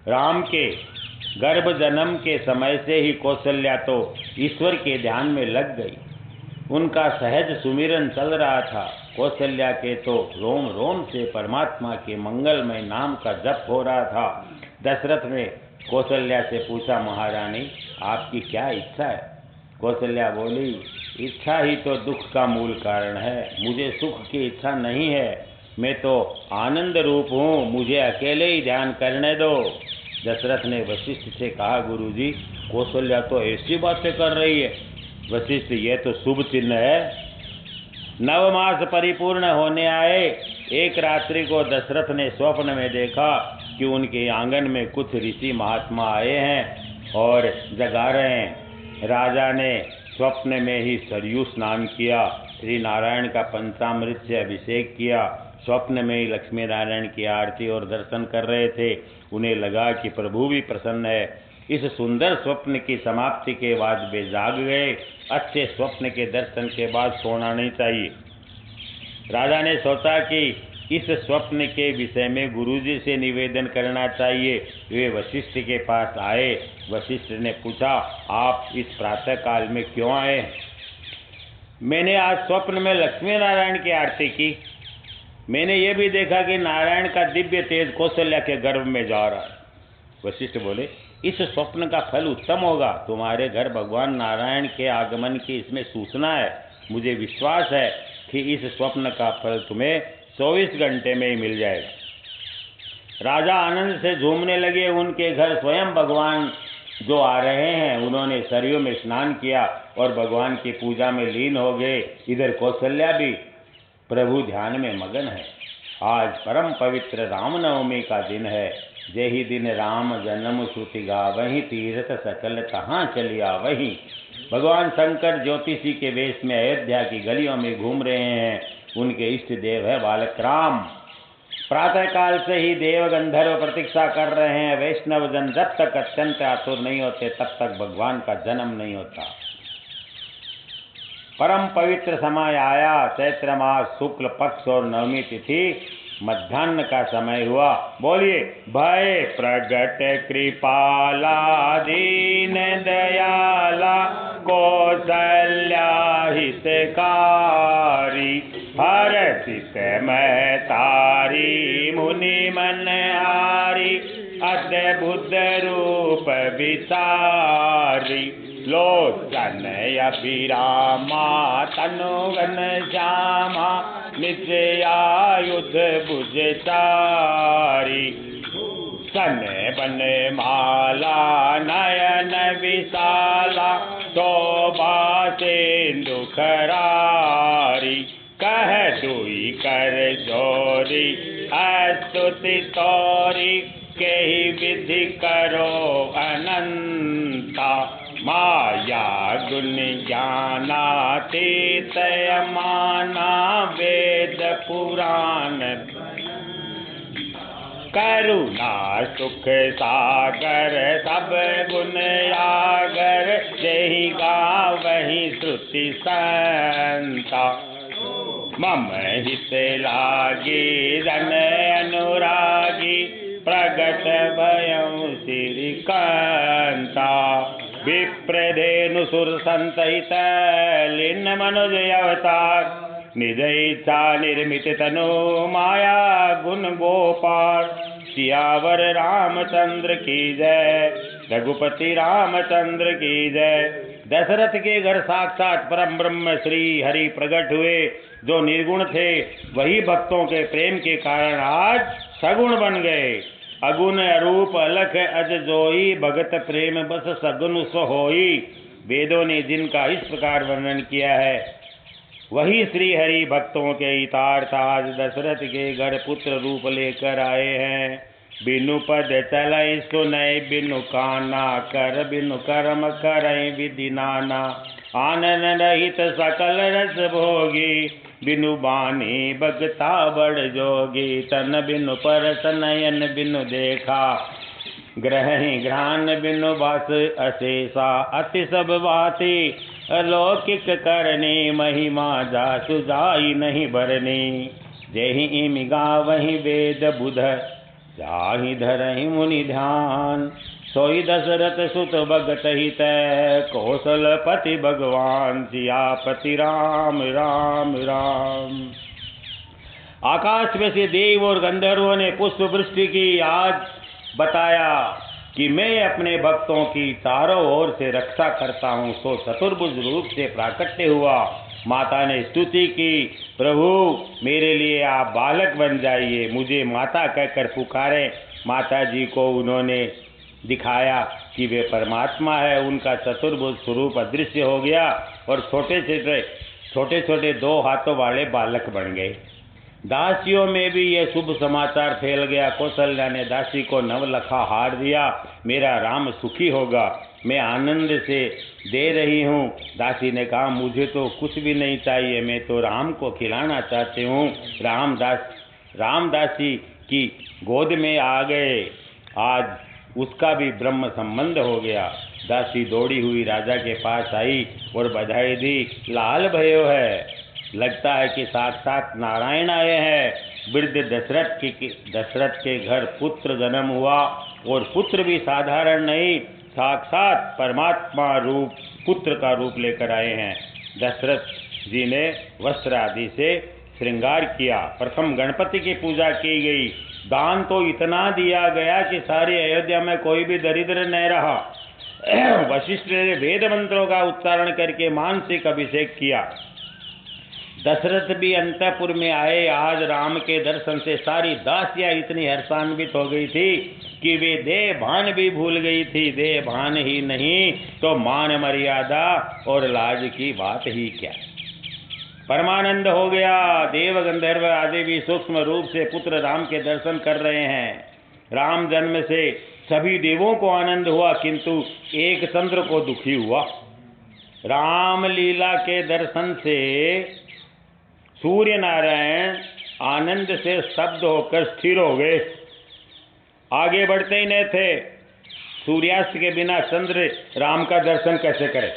S1: राम के गर्भ जन्म के समय से ही कौशल्या तो ईश्वर के ध्यान में लग गई। उनका सहज सुमिरन चल रहा था। कौशल्या के तो रोम रोम से परमात्मा के मंगलमय नाम का जप हो रहा था। दशरथ ने कौशल्या से पूछा, महारानी आपकी क्या इच्छा है? कौशल्या बोली, इच्छा ही तो दुख का मूल कारण है। मुझे सुख की इच्छा नहीं है, मैं तो आनंद रूप हूँ, मुझे अकेले ही ध्यान करने दो। दशरथ ने वशिष्ठ से कहा, गुरुजी कौशल्या तो ऐसी बातें कर रही है। वशिष्ठ, ये तो शुभ चिन्ह है। 9 मास परिपूर्ण होने आए। एक रात्रि को दशरथ ने स्वप्न में देखा कि उनके आंगन में कुछ ऋषि महात्मा आए हैं और जगा रहे हैं। राजा ने स्वप्न में ही सरयू स्नान किया, श्री नारायण का पंचामृत से अभिषेक किया। स्वप्न में ही लक्ष्मी नारायण की आरती और दर्शन कर रहे थे। उन्हें लगा कि प्रभु भी प्रसन्न है। इस सुंदर स्वप्न की समाप्ति के बाद वे जाग गए। अच्छे स्वप्न के दर्शन के बाद सोना नहीं चाहिए। राजा ने सोचा कि इस स्वप्न के विषय में गुरुजी से निवेदन करना चाहिए। वे वशिष्ठ के पास आए। वशिष्ठ ने पूछा, आप इस प्रातः काल में क्यों आए? मैंने आज स्वप्न में लक्ष्मी नारायण की आरती की। मैंने ये भी देखा कि नारायण का दिव्य तेज कौशल्या के गर्भ में जा रहा है। वशिष्ठ बोले, इस स्वप्न का फल उत्तम होगा। तुम्हारे घर भगवान नारायण के आगमन की इसमें सूचना है। मुझे विश्वास है कि इस स्वप्न का फल तुम्हें 24 घंटे में ही मिल जाएगा। राजा आनंद से झूमने लगे। उनके घर स्वयं भगवान जो आ रहे हैं, उन्होंने सरयू में स्नान किया और भगवान की पूजा में लीन हो गए। इधर कौशल्या भी प्रभु ध्यान में मगन है। आज परम पवित्र रामनवमी का दिन है। जेहि दिन राम जन्म श्रुति गावहीं, तीर्थ सकल कहाँ चलिया वहीं। भगवान शंकर ज्योतिषी के वेश में अयोध्या की गलियों में घूम रहे हैं। उनके इष्ट देव है बालक राम। प्रातः काल से ही देव गंधर्व प्रतीक्षा कर रहे हैं। वैष्णव जन जब तक अत्यंत आतुर नहीं होते तब तक भगवान का जन्म नहीं होता। परम पवित्र समय आया। चैत्र मास शुक्ल पक्ष और नवमी तिथि मध्याह्न का समय हुआ। बोलिए, भय प्रगट कृपाला दीन दयाला कौशल्या हितकारी, हर्षित मैं तारी मुनि मन हारी, अद्भुत रूप विचारी, लोचन अभिरामा तनुगन श्यामा, नित्यायुध भुजचारी, सन बन माला नयन विशाला, शोभा सिंधु खरारी, कह दुई कर जोरी स्तुति तोरी, केहि विधि करो अनंता, माया गुण ज्ञानातीत माना, वेद पुराण करुणा सुख सागर, सब गुण आगर, जेहि गावहीं श्रुति संता, मम हित लागी रन अनुरागी, प्रगट भयं श्रीकांता, विप्रधेनु सुर संतहित लीन मनुज अवतार, निज इच्छा निर्मित तनु माया गुण गोपाल, सियावर रामचंद्र की जय, रघुपति रामचंद्र की जय। दशरथ के घर साक्षात परम ब्रह्म श्री हरि प्रकट हुए। जो निर्गुण थे वही भक्तों के प्रेम के कारण आज सगुण बन गए। अगुण अरूप अलख अज जोई, भगत प्रेम बस सगुन सो होई। वेदों ने जिनका इस प्रकार वर्णन किया है वही श्री हरि भक्तों के हितार्थ आज दशरथ के घर पुत्र रूप लेकर आए हैं। बिनु पद चलई सुनय बिनु काना, कर बिनु कर्म करई विधि नाना। आनंद रहित सकल रस भोगी, बिनु बानी भगता बड़ जोगी। तन बिनु परस नयन बिनु देखा, ग्रहि घ्राण बिनु बस अशेषा। अति सब बाती अलौकिक करनी, महिमा जासु जाई नहीं बरनी। जेहि इमि गावहि वेद बुध, जाहि धरहि मुनि ध्यान। सोई दशरथ सुत भगत हित, कौशलपति भगवान। सियापति राम राम राम। आकाश में से देव और गंधर्वों ने पुष्प वृष्टि की। आज बताया कि मैं अपने भक्तों की चारों ओर से रक्षा करता हूँ। सो चतुर्भुज रूप से प्राकट्य हुआ। माता ने स्तुति की, प्रभु मेरे लिए आप बालक बन जाइए। मुझे माता कहकर पुकारे। माता जी को उन्होंने दिखाया कि वे परमात्मा है। उनका चतुर्भुज स्वरूप अदृश्य हो गया और छोटे छोटे 2 हाथों वाले बालक बन गए। दासियों में भी यह शुभ समाचार फैल गया। कौशल्या ने दासी को नवलखा हार दिया। मेरा राम सुखी होगा, मैं आनंद से दे रही हूँ। दासी ने कहा मुझे तो कुछ भी नहीं चाहिए, मैं तो राम को खिलाना चाहती हूँ। रामदासी की गोद में आ गए। आज उसका भी ब्रह्म संबंध हो गया। दासी दौड़ी हुई राजा के पास आई और बधाई दी। लाल भयो है, लगता है कि साक्षात नारायण आए हैं। वृद्ध दशरथ के घर पुत्र जन्म हुआ और पुत्र भी साधारण नहीं, साक्षात परमात्मा रूप पुत्र का रूप लेकर आए हैं। दशरथ जी ने वस्त्र आदि से श्रृंगार किया। प्रथम गणपति की पूजा की गई। दान तो इतना दिया गया कि सारी अयोध्या में कोई भी दरिद्र नहीं रहा। वशिष्ठ ने वेद मंत्रों का उच्चारण करके मानसिक अभिषेक किया। दशरथ भी अंतपुर में आए। आज राम के दर्शन से सारी दासियां इतनी हर्षान्वित हो गई थी कि वे देह भान भी भूल गई थी। देह भान ही नहीं तो मान मर्यादा और लाज की बात ही क्या। परमानंद हो गया। देव गंधर्व आदि भी सूक्ष्म रूप से पुत्र राम के दर्शन कर रहे हैं। राम जन्म से सभी देवों को आनंद हुआ, किंतु एक चंद्र को दुखी हुआ। राम लीला के दर्शन से सूर्य नारायण आनंद से स्तब्ध होकर स्थिर हो गए, आगे बढ़ते ही नहीं थे। सूर्यास्त के बिना चंद्र राम का दर्शन कैसे करे।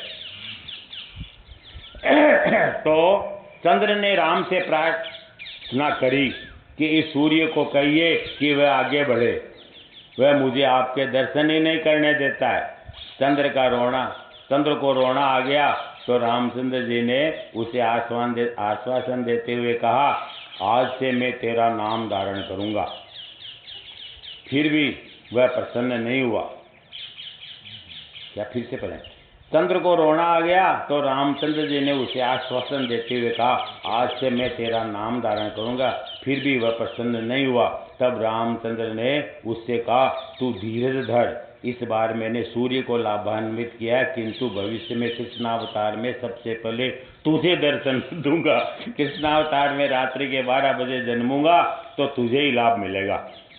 S1: तो चंद्र ने राम से प्रार्थना करी कि इस सूर्य को कहिए कि वह आगे बढ़े, वह मुझे आपके दर्शन ही नहीं करने देता है। चंद्र को रोना आ गया तो रामचंद्र जी ने उसे आश्वासन देते हुए कहा, आज से मैं तेरा नाम धारण करूंगा। फिर भी वह प्रसन्न नहीं हुआ। क्या फिर से पढ़ें? चंद्र को रोना आ गया तो रामचंद्र जी ने उसे आश्वासन देते हुए कहा, आज से मैं तेरा नाम धारण करूंगा। फिर भी वह प्रसन्न नहीं हुआ। तब रामचंद्र ने उससे कहा, तू धीरज धर, इस बार मैंने सूर्य को लाभान्वित किया, किंतु भविष्य में कृष्णावतार में सबसे पहले तुझे दर्शन दूंगा। कृष्णावतार में रात्रि के 12 बजे जन्मूंगा तो तुझे ही लाभ मिलेगा।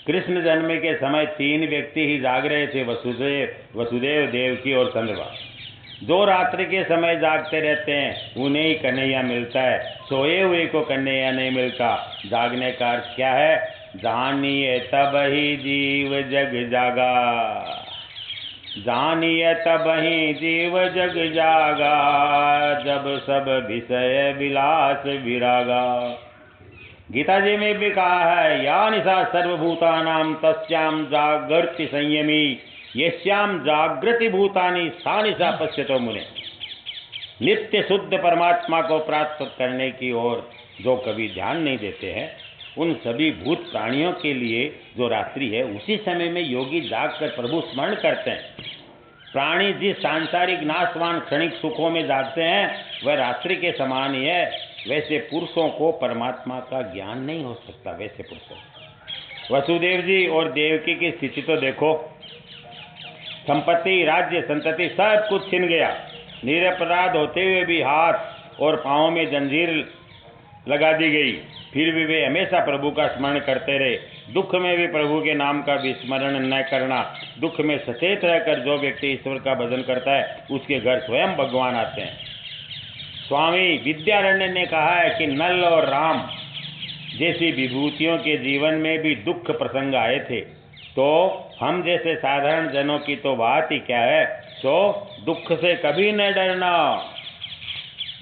S1: कृष्ण जन्म के समय 3 व्यक्ति ही जाग रहे थे, वसुदेव, देवकी और चंद्रमा। जो रात्रि के समय जागते रहते हैं उन्हें ही कन्हैया मिलता है, सोए हुए को कन्हैया नहीं मिलता। जागने का अर्थ क्या है? जानिए तब ही जीव जग जागा, जानिए तब ही जीव जग जागा, जब सब विषय विलास विरागा। गीता जी में भी कहा है, या निशा सर्वभूतानां तस्याम जागृति संयमी, यस्याम जागृति भूतानि सा निशा पश्यतो मुने। नित्य शुद्ध परमात्मा को प्राप्त करने की ओर जो कभी ध्यान नहीं देते हैं, उन सभी भूत प्राणियों के लिए जो रात्रि है, उसी समय में योगी जागकर प्रभु स्मरण करते हैं। प्राणी जिस सांसारिक नाशवान क्षणिक सुखों में जागते हैं वह रात्रि के समान ही है। वैसे पुरुषों को परमात्मा का ज्ञान नहीं हो सकता। वैसे पुरुषों, वसुदेव जी और देवकी की स्थिति तो देखो। संपत्ति, राज्य, संतति सब कुछ छिन गया। निरपराध होते हुए भी हाथ और पांवों में जंजीर लगा दी गई। फिर भी वे हमेशा प्रभु का स्मरण करते रहे। दुख में भी प्रभु के नाम का विस्मरण न करना। दुख में सचेत रहकर जो व्यक्ति ईश्वर का भजन करता है उसके घर स्वयं भगवान आते हैं। स्वामी विद्यारण्य ने कहा है कि नल और राम जैसी विभूतियों के जीवन में भी दुख प्रसंग आए थे, तो हम जैसे साधारण जनों की तो बात ही क्या है। तो दुख से कभी न डरना।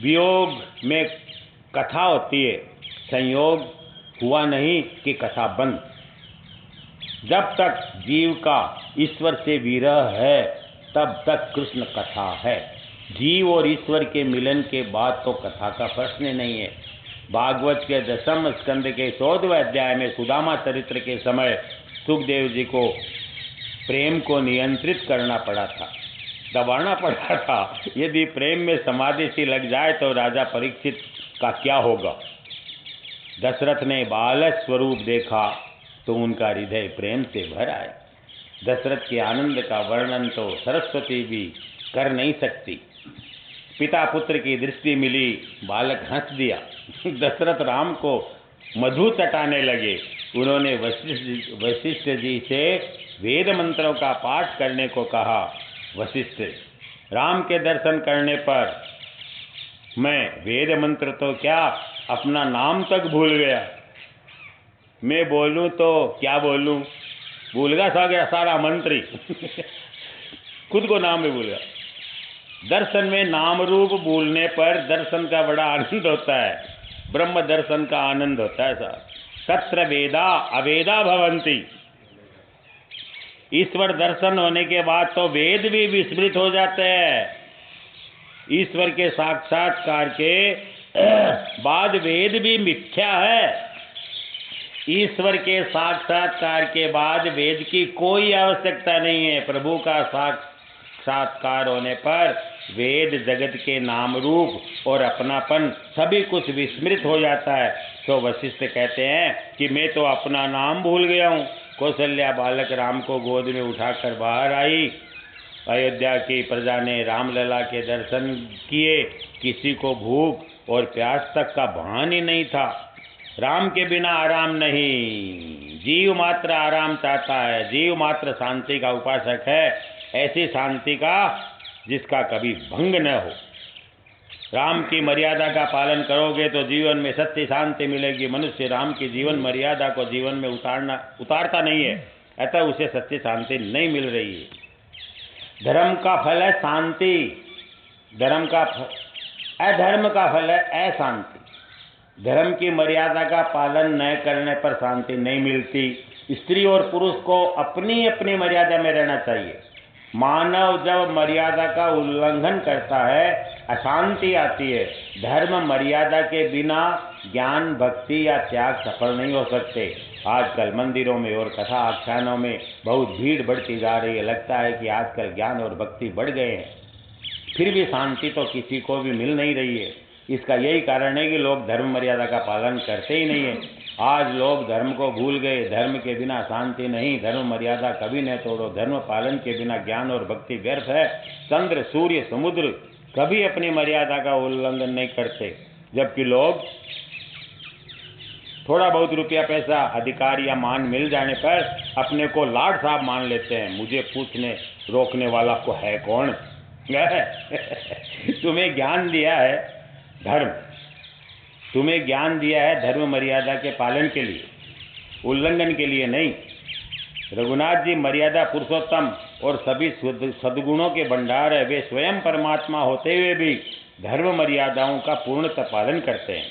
S1: वियोग में कथा होती है, संयोग हुआ नहीं कि कथा बंद। जब तक जीव का ईश्वर से विरह है तब तक कृष्ण कथा है। जीव और ईश्वर के मिलन के बाद तो कथा का प्रश्न नहीं है। भागवत के 10वें स्कंद के 14वें अध्याय में सुदामा चरित्र के समय सुखदेव जी को प्रेम को नियंत्रित करना पड़ा था, दबाना पड़ा था। यदि प्रेम में समाधि सी लग जाए तो राजा परीक्षित का क्या होगा। दशरथ ने बालक स्वरूप देखा तो उनका हृदय प्रेम से भर आया। दशरथ के आनंद का वर्णन तो सरस्वती भी कर नहीं सकती। पिता पुत्र की दृष्टि मिली, बालक हंस दिया। दशरथ राम को मधु चटाने लगे। उन्होंने वशिष्ठ जी से वेद मंत्रों का पाठ करने को कहा। वशिष्ठ, राम के दर्शन करने पर मैं वेद मंत्र तो क्या अपना नाम तक भूल गया। मैं बोलूं तो क्या बोलूं, भूल गया सारा मंत्री। खुद को नाम में भूल गया। दर्शन में नाम रूप भूलने पर दर्शन का बड़ा आनंद होता है। ब्रह्म दर्शन का आनंद होता है साहब। तत्र वेदा अवेदा भवंती। ईश्वर दर्शन होने के बाद तो वेद भी विस्मृत हो जाते हैं। ईश्वर के साक्षात्कार के बाद वेद भी मिथ्या है। ईश्वर के साक्षात्कार के बाद वेद की कोई आवश्यकता नहीं है। प्रभु का साक्षात्कार होने पर वेद जगत के नाम रूप और अपनापन सभी कुछ विस्मृत हो जाता है। तो वशिष्ठ कहते हैं कि मैं तो अपना नाम भूल गया हूँ। कौशल्या बालक राम को गोद में उठाकर बाहर आई। अयोध्या की प्रजा ने रामलला के दर्शन किए। किसी को भूख और प्यास तक का भान ही नहीं था। राम के बिना आराम नहीं। जीव मात्र आराम चाहता है। जीव मात्र शांति का उपासक है, ऐसी शांति का जिसका कभी भंग न हो। राम की मर्यादा का पालन करोगे तो जीवन में सत्य शांति मिलेगी। मनुष्य राम की जीवन मर्यादा को जीवन में उतारता नहीं है, अतः उसे सत्य शांति नहीं मिल रही है। धर्म का फल है शांति, अधर्म का फल है अशांति। धर्म की मर्यादा का पालन न करने पर शांति नहीं मिलती। स्त्री और पुरुष को अपनी अपनी मर्यादा में रहना चाहिए। मानव जब मर्यादा का उल्लंघन करता है अशांति आती है। धर्म मर्यादा के बिना ज्ञान भक्ति या त्याग सफल नहीं हो सकते। आजकल मंदिरों में और कथा आख्यानों में बहुत भीड़ बढ़ती जा रही है। लगता है कि आजकल ज्ञान और भक्ति बढ़ गए हैं, फिर भी शांति तो किसी को भी मिल नहीं रही है। इसका यही कारण है कि लोग धर्म मर्यादा का पालन करते ही नहीं है। आज लोग धर्म को भूल गए। धर्म के बिना शांति नहीं। धर्म मर्यादा कभी न तोड़ो। धर्म पालन के बिना ज्ञान और भक्ति व्यर्थ है। चंद्र सूर्य समुद्र कभी अपनी मर्यादा का उल्लंघन नहीं करते, जबकि लोग थोड़ा बहुत रुपया पैसा अधिकार या मान मिल जाने पर अपने को लाड साहब मान लेते हैं। मुझे पूछने रोकने वाला को है कौन। तुम्हें ज्ञान दिया है धर्म, तुम्हें ज्ञान दिया है धर्म मर्यादा के पालन के लिए, उल्लंघन के लिए नहीं। रघुनाथ जी मर्यादा पुरुषोत्तम और सभी सद्गुणों के भंडार है। वे स्वयं परमात्मा होते हुए भी धर्म मर्यादाओं का पूर्णतः पालन करते हैं।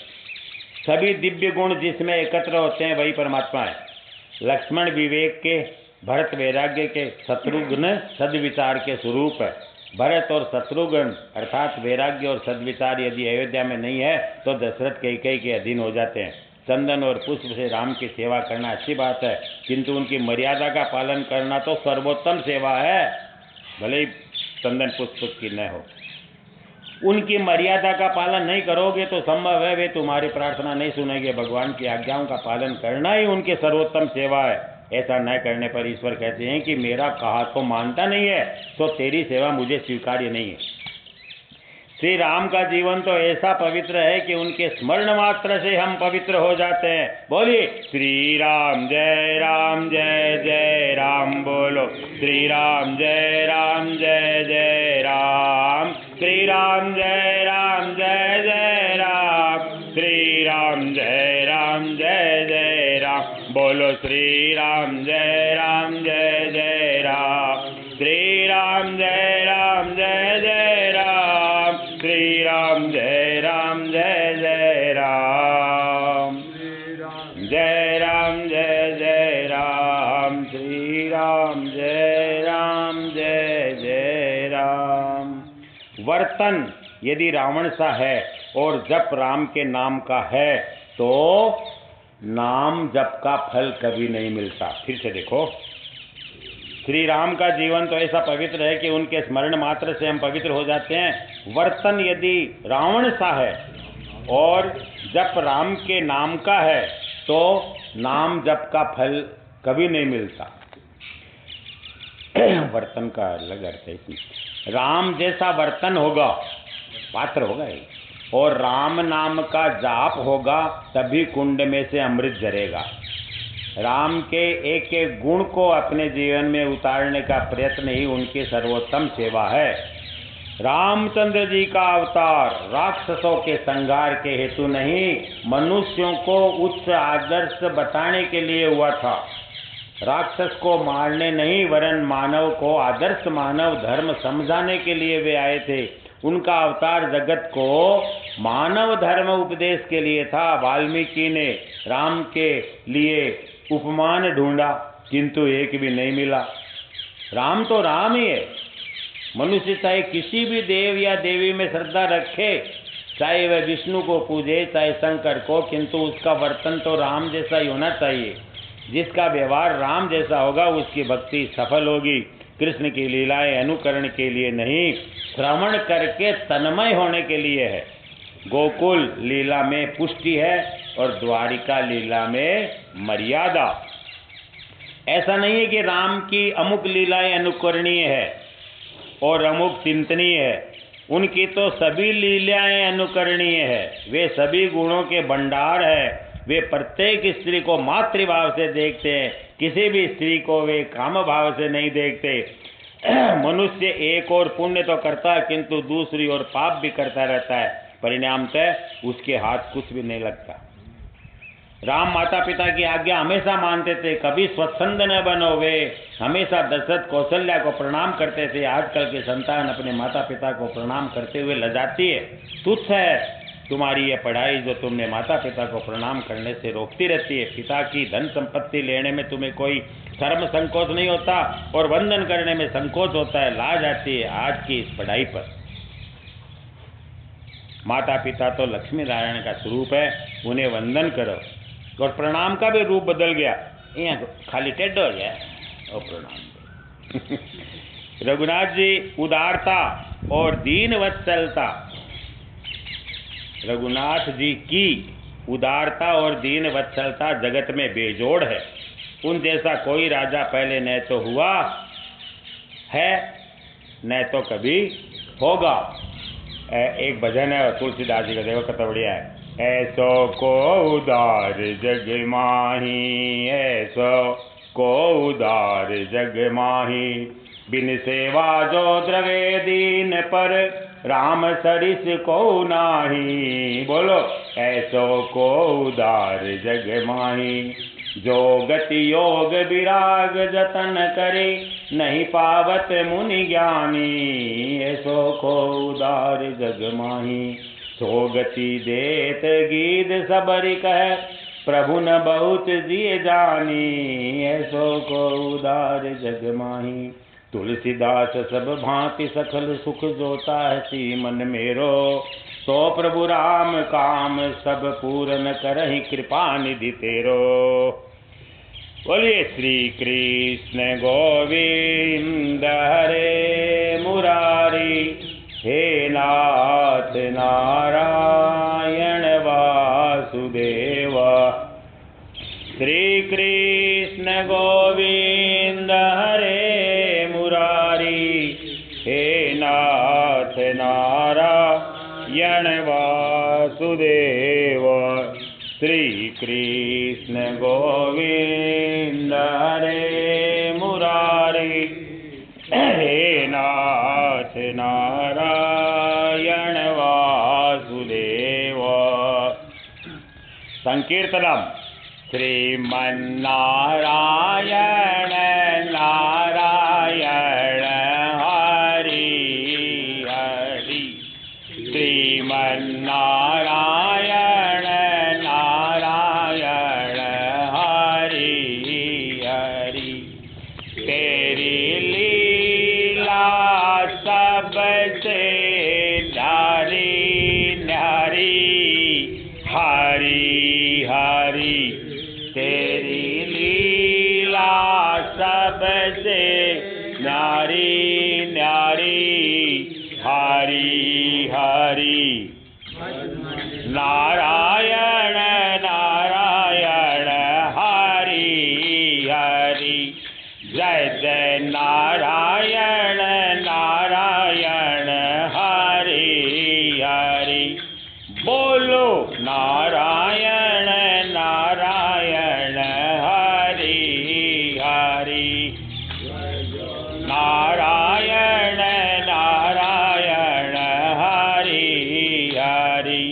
S1: सभी दिव्य गुण जिसमें एकत्र होते हैं वही परमात्मा है। लक्ष्मण विवेक के, भरत वैराग्य के, शत्रुघ्न सद्विचार के स्वरूप है। भरत और शत्रुघ्न अर्थात वैराग्य और सद्विचार यदि अयोध्या में नहीं है तो दशरथ कैकेयी के अधीन हो जाते हैं। चंदन और पुष्प से राम की सेवा करना अच्छी बात है, किंतु उनकी मर्यादा का पालन करना तो सर्वोत्तम सेवा है। भले ही चंदन पुष्प की न हो। उनकी मर्यादा का पालन नहीं करोगे तो संभव है वे तुम्हारी प्रार्थना नहीं सुनेंगे। भगवान की आज्ञाओं का पालन करना ही उनके सर्वोत्तम सेवा है। ऐसा न करने पर ईश्वर कहते हैं कि मेरा कहा तो मानता नहीं है, तो तेरी सेवा मुझे स्वीकार्य नहीं है। श्री राम का जीवन तो ऐसा पवित्र है कि उनके स्मरण मात्र से हम पवित्र हो जाते हैं। बोलिए श्री राम जय जय राम। बोलो श्री राम जय जय राम। श्री राम जय जय राम। श्री राम जय जय राम। बोलो श्री राम जय जय राम। श्री राम जय जय राम। श्री राम जय जय राम। जय जय राम। श्री राम जय जय राम। वर्तन यदि रावण सा है और जप राम के नाम का है तो नाम जप का फल कभी नहीं मिलता। फिर से देखो, श्री राम का जीवन तो ऐसा पवित्र है कि उनके स्मरण मात्र से हम पवित्र हो जाते हैं। वर्तन यदि रावण सा है और जप राम के नाम का है तो नाम जप का फल कभी नहीं मिलता। वर्तन का अलग अर्थ है। राम जैसा वर्तन होगा, पात्र होगा ही, और राम नाम का जाप होगा, तभी कुंड में से अमृत झरेगा। राम के एक एक गुण को अपने जीवन में उतारने का प्रयत्न ही उनकी सर्वोत्तम सेवा है। रामचंद्र जी का अवतार राक्षसों के संहार के हेतु नहीं, मनुष्यों को उच्च आदर्श बताने के लिए हुआ था। राक्षस को मारने नहीं, वरन मानव को आदर्श मानव धर्म समझाने के लिए वे आए थे। उनका अवतार जगत को मानव धर्म उपदेश के लिए था। वाल्मीकि ने राम के लिए उपमान ढूंढा, किंतु एक भी नहीं मिला। राम तो राम ही है। मनुष्य चाहे किसी भी देव या देवी में श्रद्धा रखे, चाहे वह विष्णु को पूजे चाहे शंकर को, किंतु उसका वर्तन तो राम जैसा ही होना चाहिए। जिसका व्यवहार राम जैसा होगा उसकी भक्ति सफल होगी। कृष्ण की लीलाएं अनुकरण के लिए नहीं, श्रवण करके तन्मय होने के लिए है। गोकुल लीला में पुष्टि है और द्वारिका लीला में मर्यादा। ऐसा नहीं है कि राम की अमुक लीलाएं अनुकरणीय है और अमुक चिंतनीय है। उनकी तो सभी लीलाएं अनुकरणीय है। वे सभी गुणों के भंडार है। वे प्रत्येक स्त्री को मातृभाव से देखते हैं, किसी भी स्त्री को वे काम भाव से नहीं देखते। मनुष्य एक और पुण्य तो करता है, किंतु दूसरी ओर पाप भी करता रहता है। परिणामतः उसके हाथ कुछ भी नहीं लगता। राम माता पिता की आज्ञा हमेशा मानते थे, कभी स्वच्छंद न बनो। वे हमेशा दशरथ कौशल्या को प्रणाम करते थे। आजकल के संतान अपने माता पिता को प्रणाम करते हुए लजाती है। तुच्छ है तुम्हारी ये पढ़ाई जो तुमने माता पिता को प्रणाम करने से रोकती रहती है। पिता की धन संपत्ति लेने में तुम्हें कोई शर्म संकोच नहीं होता और वंदन करने में संकोच होता है, लाज आती है आज की इस पढ़ाई पर। माता पिता तो लक्ष्मी नारायण का स्वरूप है, उन्हें वंदन करो। और प्रणाम का भी रूप बदल गया, यहाँ खाली टेढ़ हो गया और प्रणाम। रघुनाथ जी उदारता और दीन वत्सलता, रघुनाथ जी की उदारता और दीन वत्सलता जगत में बेजोड़ है। उन जैसा कोई राजा पहले न तो हुआ है न तो कभी होगा। एक भजन है तुलसीदास जी का, देखो कितना बढ़िया है। ऐसो को उदार जग माही, ऐसो को उदार जग माही, बिन सेवा जो द्रवे दीन पर, राम सरिस को नाही। बोलो ऐसो को उदार जग माही, जो गति योग विराग जतन करे, नहीं पावत मुनि ज्ञानी। ऐसो को उदार जग माही, सो गति देत गीत सबरी कह, प्रभु न बहुत जिए जानी। ऐसो को उदार जग माही, तुलसीदास सब भांति सकल सुख जोता है सी मन मेरो, तो प्रभु राम काम सब पूर्ण करहि कृपा निधि तेरो। बोलिए श्री कृष्ण गोविंद हरे मुरारी। नारायण वासुदेव। श्री कृष्ण गोविंद हरे मुरारी, हे नाथ नारायण वासुदेव। श्री कृष्ण गोविंद हरे मुरारी, हे नाथ नारायण वासुदेव। संकीर्तनम। श्रीमन्नारायण नारायण हरि हरि, श्रीमन्नारायण नारायण हरि हरि। तेरी लीला सबसे न्यारी न्यारी, हरि हरि। तेरी लीला सबसे न्यारी न्यारी, हरि हरि। नारायण नारायण हरि हरि, जय जय नारायण नारायण हरि हरि। बोलो नारायण नारायण हरि हरि। नारायण नारायण हरि हरि।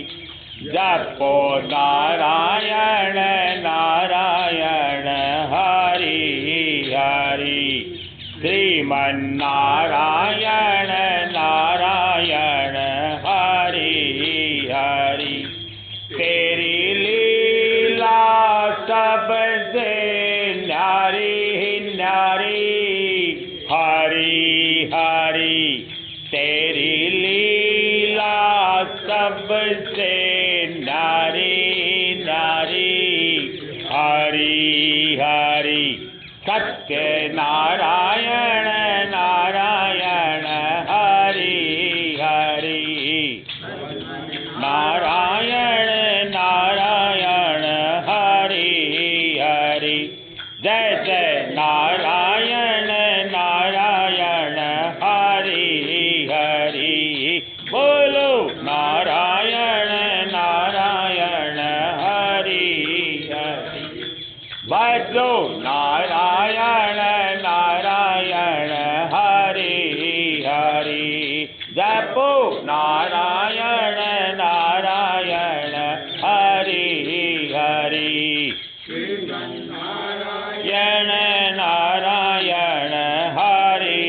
S1: जपो नारायण नारायण हरि हरि। श्रीमन्नारायण नारायण हरि हरि। तेरी लीला सबसे न्यारी न्यारी, हरि हरि। तेरी लीला सबसे न्यारी न्यारी, हरि हरि। सत्य नारायण नारायण हरि हरि। नारायण नारायण हरि हरि। जय जय नारायण नारायण हरि हरि। बोलो नारायण नारायण हरि हरि। भजो नारायण नारायण हरि हरि। जपो नारायण नारायण हरि हरि। नारायण नारायण हरि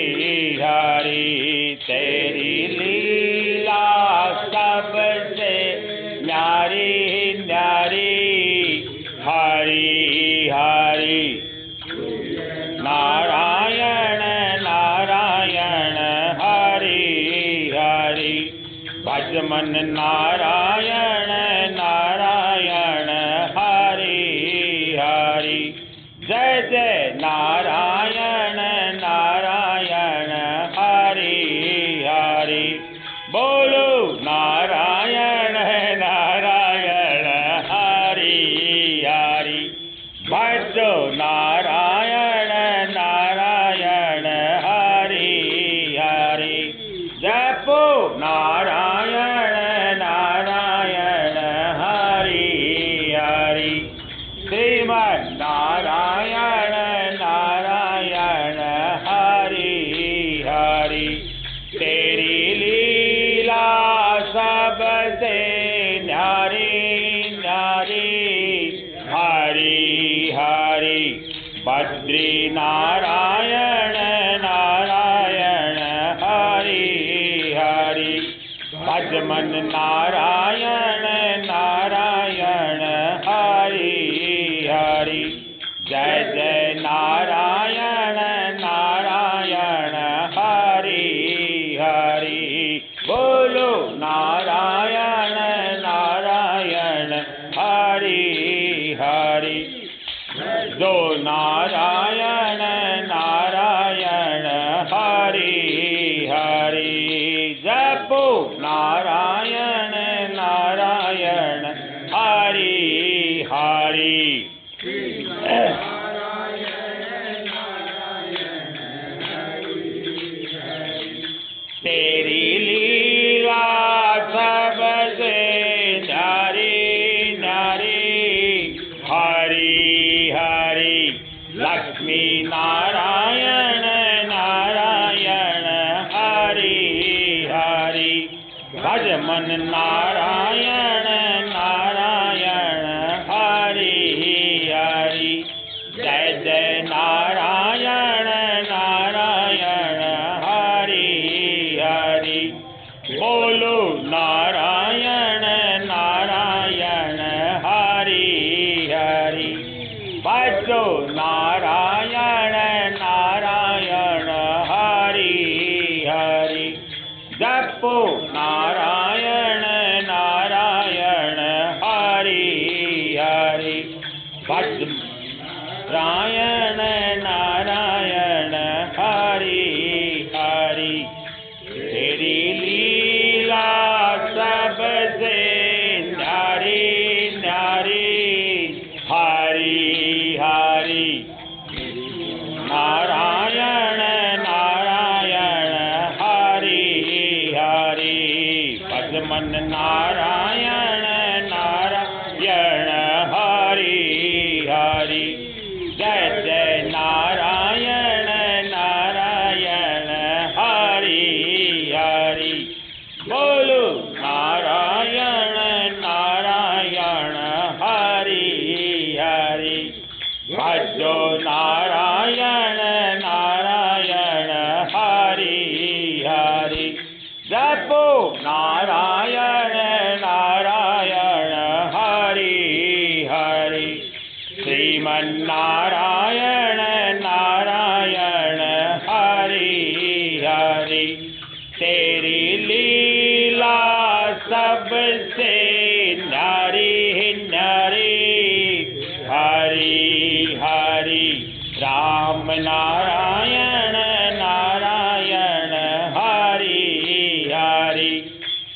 S1: हरि। तेरी लीला सबसे न्यारी न्यारी, हरि हरि। नारायण नारायण हरि हरि। भज मन नारायण नारायण हरि हरि। जय जय नारायण नारायण हरि हरि। बोलो नारायण नारायण हरि हरि। भजो नारायण नारायण हरि हरि। जपो नारायण नारायण हरि हरि। श्रीमन्नारायण नारायण हरि हरि। तेरी लीला सबसे न्यारी न्यारी, हरि हरि। बद्री नारायण नारायण हरि हरि। भज मन नारायण नारायण हरि हरि। जय जय नारायण नारायण हरि हरि। बोलो नारायण नारायण हरि हरि। जो नारायण नारायण हरि हरि। जपो नारायण तेरी लीला सबसे न्यारी न्यारी। हरि हरि लक्ष्मी नारायण नारायण हरि हरि। भज मन नारायण नारायण हरि हरि। जय जय नारायण नारायण हरि हरि। बोलो नारायण नारायण हरि हरि। भजो नारायण नारायण हरि हरि। जपो नारायण नारायण हरि हरि। भज नारायण नारायण हरि हरि। तेरी लीला सबसे न्यारी न्यारी। हरि हरि नारायण नारायण हरि हरि। भज मन नारायण नारायण हरि हरि। जय जय नारायण नारायण हरि हरि। बोलो नारायण नारायण हरि हरि। भजो नारायण नारायण हरि हरि। जपो नारायण नारायण हरि हरि। श्रीमन्नारायण नारायण हरि हरि। तेरी लीला सबसे न्यारी न्यारी। हरि हरि राम नारायण नारायण हरि हरि।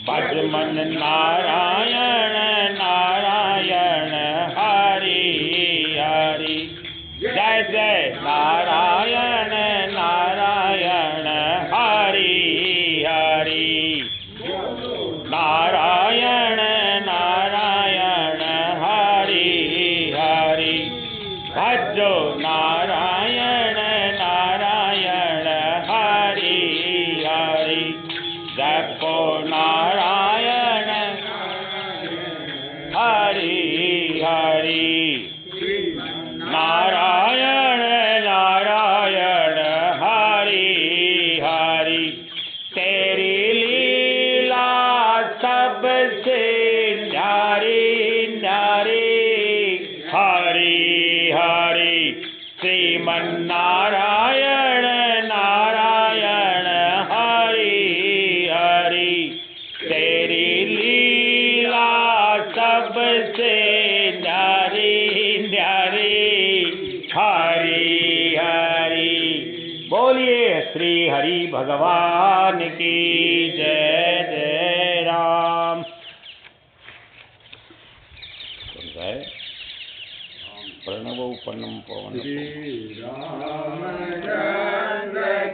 S1: भज मन नारायण नारायण हरि हरि। जय जय नारायण नारायण हरि हरि। नारायण नारायण हरि हरि। भजो नारायण नारायण हरि हरि। जपो नारायण हरि हरि। नारायण नारायण हरि हरि। तेरी लीला सबसे न्यारी न्यारी। हरि हरि श्रीमन्नारायण नारायण हरि हरि। तेरी लीला सबसे न्यारी न्यारी। हरि हरि। बोलिए श्री हरि भगवान की जय जय राम। प्रणव उपन्नम पवन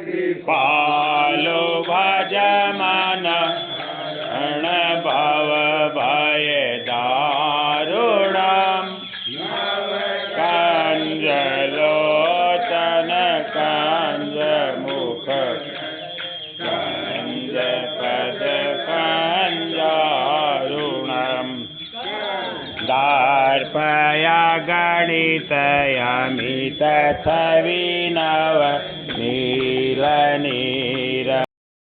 S1: कृपालो भज मन रण भव भय दारुणम। कंजलोचन कंज मुख कंज पद कंजारुणम। दार्पया गणितयमित छविनव नील नील।